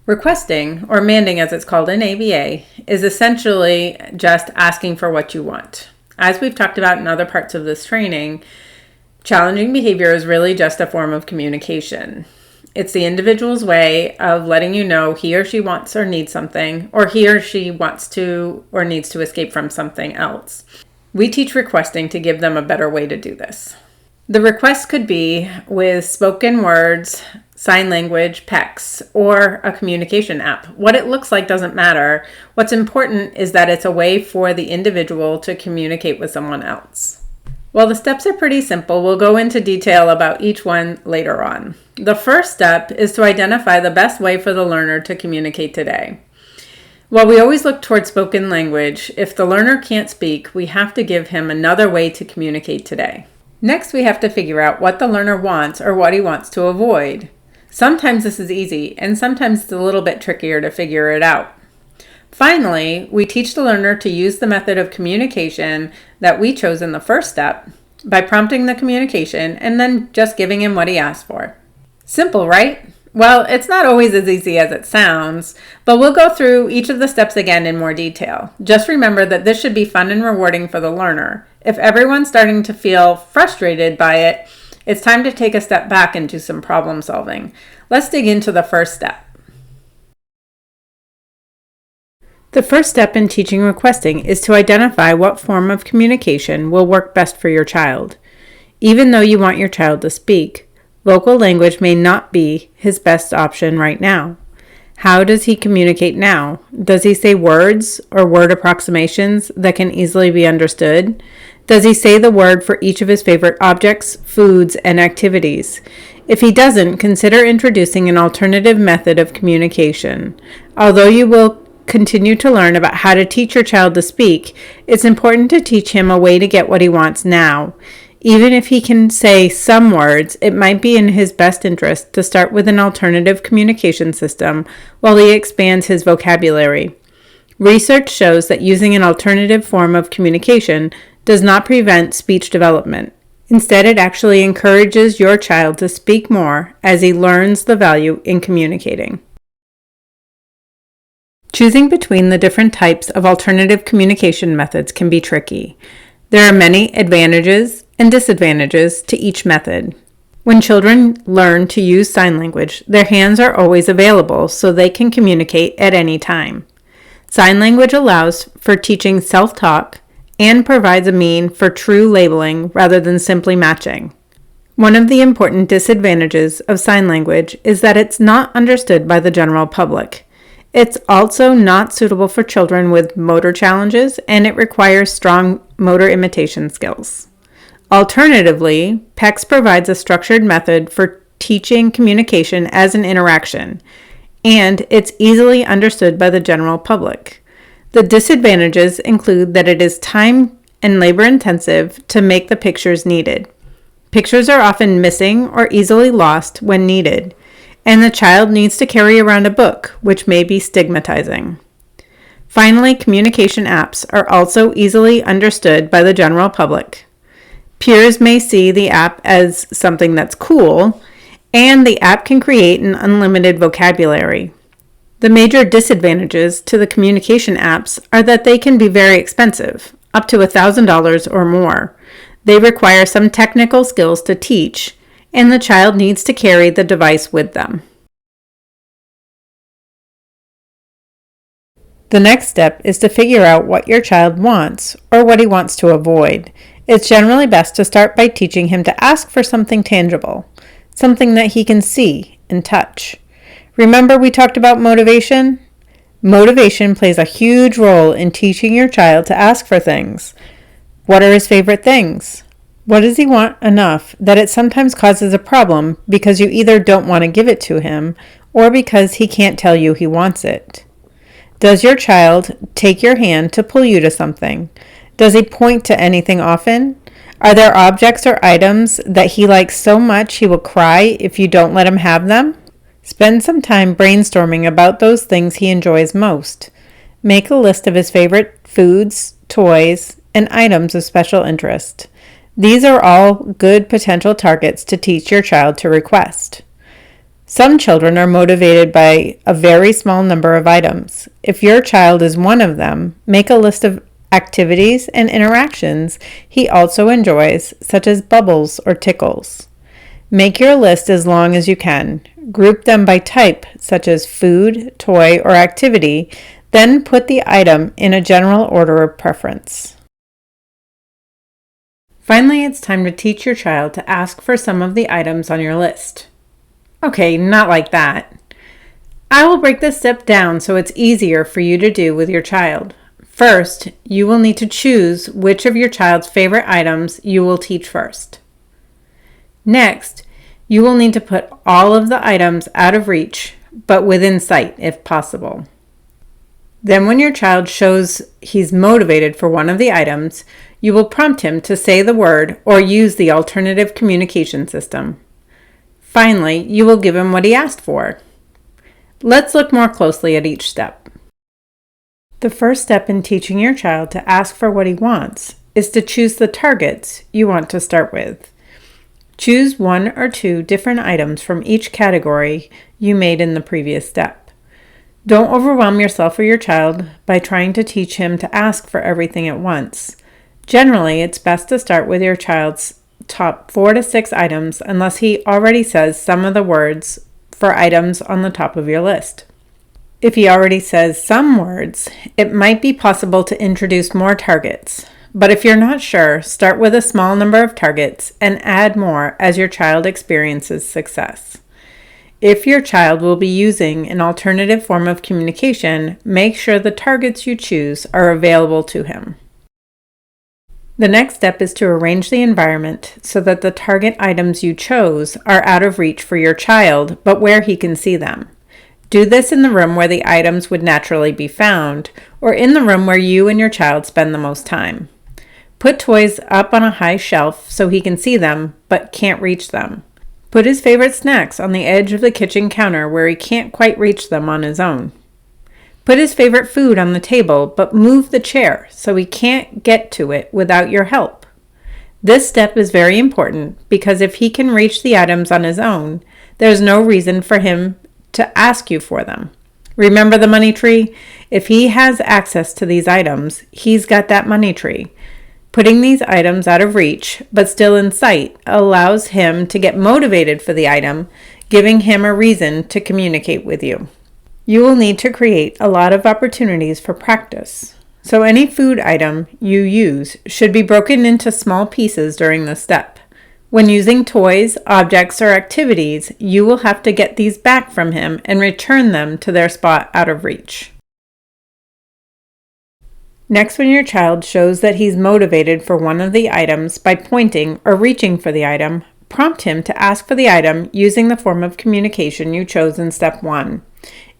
Requesting, or manding as it's called in ABA, is essentially just asking for what you want. As we've talked about in other parts of this training, challenging behavior is really just a form of communication. It's the individual's way of letting you know he or she wants or needs something, or he or she wants to or needs to escape from something else. We teach requesting to give them a better way to do this. The request could be with spoken words, sign language, PECs, or a communication app. What it looks like doesn't matter. What's important is that it's a way for the individual to communicate with someone else. While the steps are pretty simple, we'll go into detail about each one later on. The first step is to identify the best way for the learner to communicate today. While we always look toward spoken language, if the learner can't speak, we have to give him another way to communicate today. Next, we have to figure out what the learner wants or what he wants to avoid. Sometimes this is easy, and sometimes it's a little bit trickier to figure it out. Finally, we teach the learner to use the method of communication that we chose in the first step by prompting the communication and then just giving him what he asked for. Simple, right? Well, it's not always as easy as it sounds, but we'll go through each of the steps again in more detail. Just remember that this should be fun and rewarding for the learner. If everyone's starting to feel frustrated by it, it's time to take a step back and do some problem solving. Let's dig into the first step. The first step in teaching requesting is to identify what form of communication will work best for your child. Even though you want your child to speak, vocal language may not be his best option right now. How does he communicate now? Does he say words or word approximations that can easily be understood? Does he say the word for each of his favorite objects, foods, and activities? If he doesn't, consider introducing an alternative method of communication. Although you will continue to learn about how to teach your child to speak, it's important to teach him a way to get what he wants now. Even if he can say some words, it might be in his best interest to start with an alternative communication system while he expands his vocabulary. Research shows that using an alternative form of communication does not prevent speech development. Instead, it actually encourages your child to speak more as he learns the value in communicating. Choosing between the different types of alternative communication methods can be tricky. There are many advantages and disadvantages to each method. When children learn to use sign language, their hands are always available so they can communicate at any time. Sign language allows for teaching self-talk and provides a mean for true labeling rather than simply matching. One of the important disadvantages of sign language is that it's not understood by the general public. It's also not suitable for children with motor challenges, and it requires strong motor imitation skills. Alternatively, PECS provides a structured method for teaching communication as an interaction, and it's easily understood by the general public. The disadvantages include that it is time and labor intensive to make the pictures needed. Pictures are often missing or easily lost when needed, and the child needs to carry around a book, which may be stigmatizing. Finally, communication apps are also easily understood by the general public. Peers may see the app as something that's cool, and the app can create an unlimited vocabulary. The major disadvantages to the communication apps are that they can be very expensive, up to $1,000 or more. They require some technical skills to teach, and the child needs to carry the device with them. The next step is to figure out what your child wants or what he wants to avoid. It's generally best to start by teaching him to ask for something tangible, something that he can see and touch. Remember we talked about motivation? Motivation plays a huge role in teaching your child to ask for things. What are his favorite things? What does he want enough that it sometimes causes a problem because you either don't want to give it to him or because he can't tell you he wants it? Does your child take your hand to pull you to something? Does he point to anything often? Are there objects or items that he likes so much he will cry if you don't let him have them? Spend some time brainstorming about those things he enjoys most. Make a list of his favorite foods, toys, and items of special interest. – These are all good potential targets to teach your child to request. Some children are motivated by a very small number of items. If your child is one of them, make a list of activities and interactions he also enjoys, such as bubbles or tickles. Make your list as long as you can. Group them by type, such as food, toy, or activity, then put the item in a general order of preference. Finally, it's time to teach your child to ask for some of the items on your list. Okay, not like that. I will break this step down so it's easier for you to do with your child. First, you will need to choose which of your child's favorite items you will teach first. Next, you will need to put all of the items out of reach, but within sight if possible. Then when your child shows he's motivated for one of the items, you will prompt him to say the word or use the alternative communication system. Finally, you will give him what he asked for. Let's look more closely at each step. The first step in teaching your child to ask for what he wants is to choose the targets you want to start with. Choose one or two different items from each category you made in the previous step. Don't overwhelm yourself or your child by trying to teach him to ask for everything at once. Generally, it's best to start with your child's top 4 to 6 items unless he already says some of the words for items on the top of your list. If he already says some words, it might be possible to introduce more targets. But if you're not sure, start with a small number of targets and add more as your child experiences success. If your child will be using an alternative form of communication, make sure the targets you choose are available to him. The next step is to arrange the environment so that the target items you chose are out of reach for your child, but where he can see them. Do this in the room where the items would naturally be found, or in the room where you and your child spend the most time. Put toys up on a high shelf so he can see them, but can't reach them. Put his favorite snacks on the edge of the kitchen counter where he can't quite reach them on his own. Put his favorite food on the table, but move the chair so he can't get to it without your help. This step is very important because if he can reach the items on his own, there's no reason for him to ask you for them. Remember the money tree? If he has access to these items, he's got that money tree. Putting these items out of reach, but still in sight, allows him to get motivated for the item, giving him a reason to communicate with you. You will need to create a lot of opportunities for practice. So any food item you use should be broken into small pieces during this step. When using toys, objects, or activities, you will have to get these back from him and return them to their spot out of reach. Next, when your child shows that he's motivated for one of the items by pointing or reaching for the item, prompt him to ask for the item using the form of communication you chose in step 1.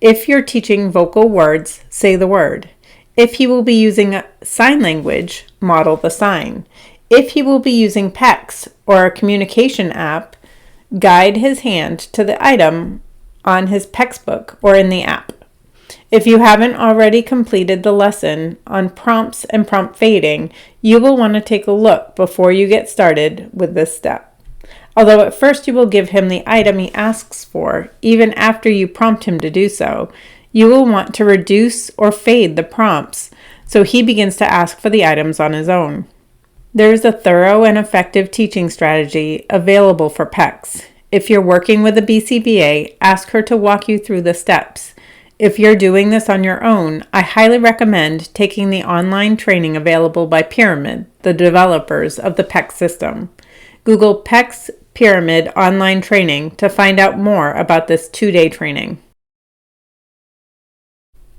If you're teaching vocal words, say the word. If he will be using sign language, model the sign. If he will be using PECS or a communication app, guide his hand to the item on his PECS book or in the app. If you haven't already completed the lesson on prompts and prompt fading, you will want to take a look before you get started with this step. Although at first you will give him the item he asks for, even after you prompt him to do so, you will want to reduce or fade the prompts so he begins to ask for the items on his own. There is a thorough and effective teaching strategy available for PECS. If you're working with a BCBA, ask her to walk you through the steps. If you're doing this on your own, I highly recommend taking the online training available by Pyramid, the developers of the PECS system. Google PECS Pyramid online training to find out more about this 2-day training.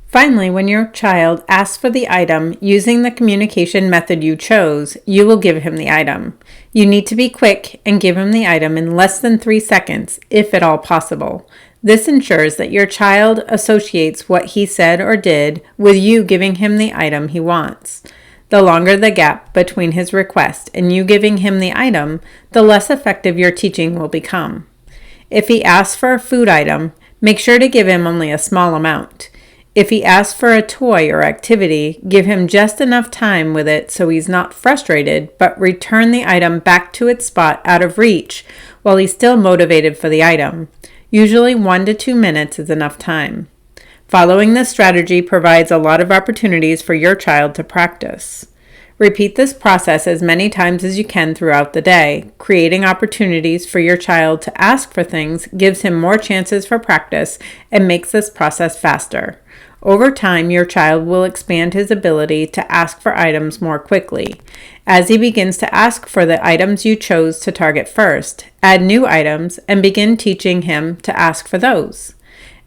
Finally, when your child asks for the item using the communication method you chose, you will give him the item. You need to be quick and give him the item in less than 3 seconds, if at all possible. This ensures that your child associates what he said or did with you giving him the item he wants. The longer the gap between his request and you giving him the item, the less effective your teaching will become. If he asks for a food item, make sure to give him only a small amount. If he asks for a toy or activity, give him just enough time with it so he's not frustrated, but return the item back to its spot out of reach while he's still motivated for the item. Usually 1 to 2 minutes is enough time. Following this strategy provides a lot of opportunities for your child to practice. Repeat this process as many times as you can throughout the day. Creating opportunities for your child to ask for things gives him more chances for practice and makes this process faster. Over time, your child will expand his ability to ask for items more quickly. As he begins to ask for the items you chose to target first, add new items and begin teaching him to ask for those.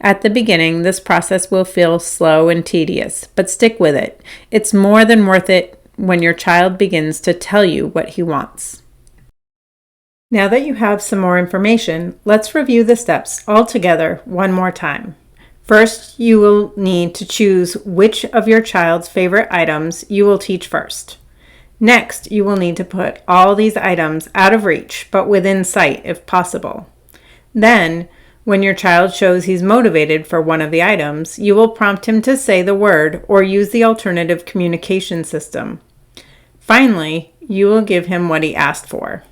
At the beginning, this process will feel slow and tedious, but stick with it. It's more than worth it when your child begins to tell you what he wants. Now that you have some more information, let's review the steps all together one more time. First, you will need to choose which of your child's favorite items you will teach first. Next, you will need to put all these items out of reach, but within sight if possible. Then, when your child shows he's motivated for one of the items, you will prompt him to say the word or use the alternative communication system. Finally, you will give him what he asked for.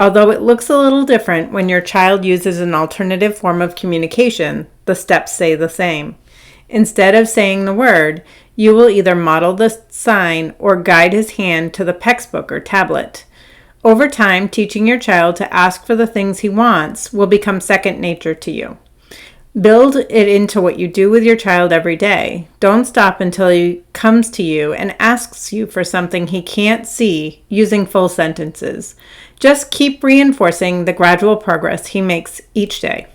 Although it looks a little different when your child uses an alternative form of communication, the steps say the same. Instead of saying the word, you will either model the sign or guide his hand to the textbook or tablet. Over time, teaching your child to ask for the things he wants will become second nature to you. Build it into what you do with your child every day. Don't stop until he comes to you and asks you for something he can't see using full sentences. Just keep reinforcing the gradual progress he makes each day.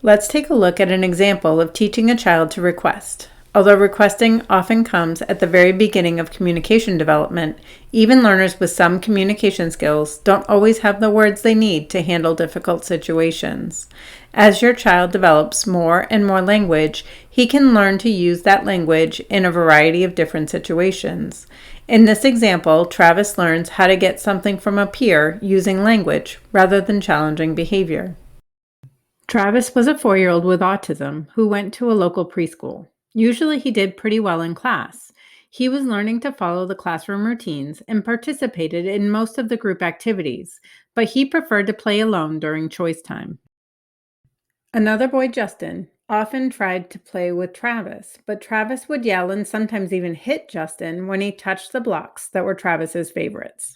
Let's take a look at an example of teaching a child to request. Although requesting often comes at the very beginning of communication development, even learners with some communication skills don't always have the words they need to handle difficult situations. As your child develops more and more language, he can learn to use that language in a variety of different situations. In this example, Travis learns how to get something from a peer using language rather than challenging behavior. Travis was a 4-year-old with autism who went to a local preschool. Usually he did pretty well in class. He was learning to follow the classroom routines and participated in most of the group activities, but he preferred to play alone during choice time. Another boy, Justin, often tried to play with Travis, but Travis would yell and sometimes even hit Justin when he touched the blocks that were Travis's favorites.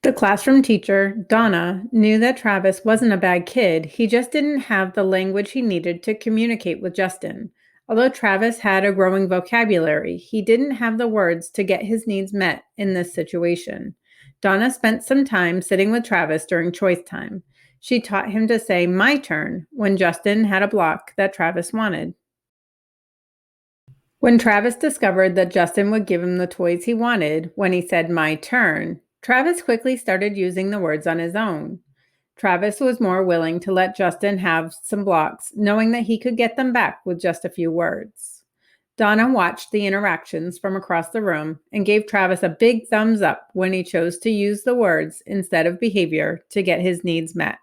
The classroom teacher, Donna, knew that Travis wasn't a bad kid, he just didn't have the language he needed to communicate with Justin. Although Travis had a growing vocabulary, he didn't have the words to get his needs met in this situation. Donna spent some time sitting with Travis during choice time. She taught him to say, "My turn," when Justin had a block that Travis wanted. When Travis discovered that Justin would give him the toys he wanted when he said, "My turn," Travis quickly started using the words on his own. Travis was more willing to let Justin have some blocks, knowing that he could get them back with just a few words. Donna watched the interactions from across the room and gave Travis a big thumbs up when he chose to use the words instead of behavior to get his needs met.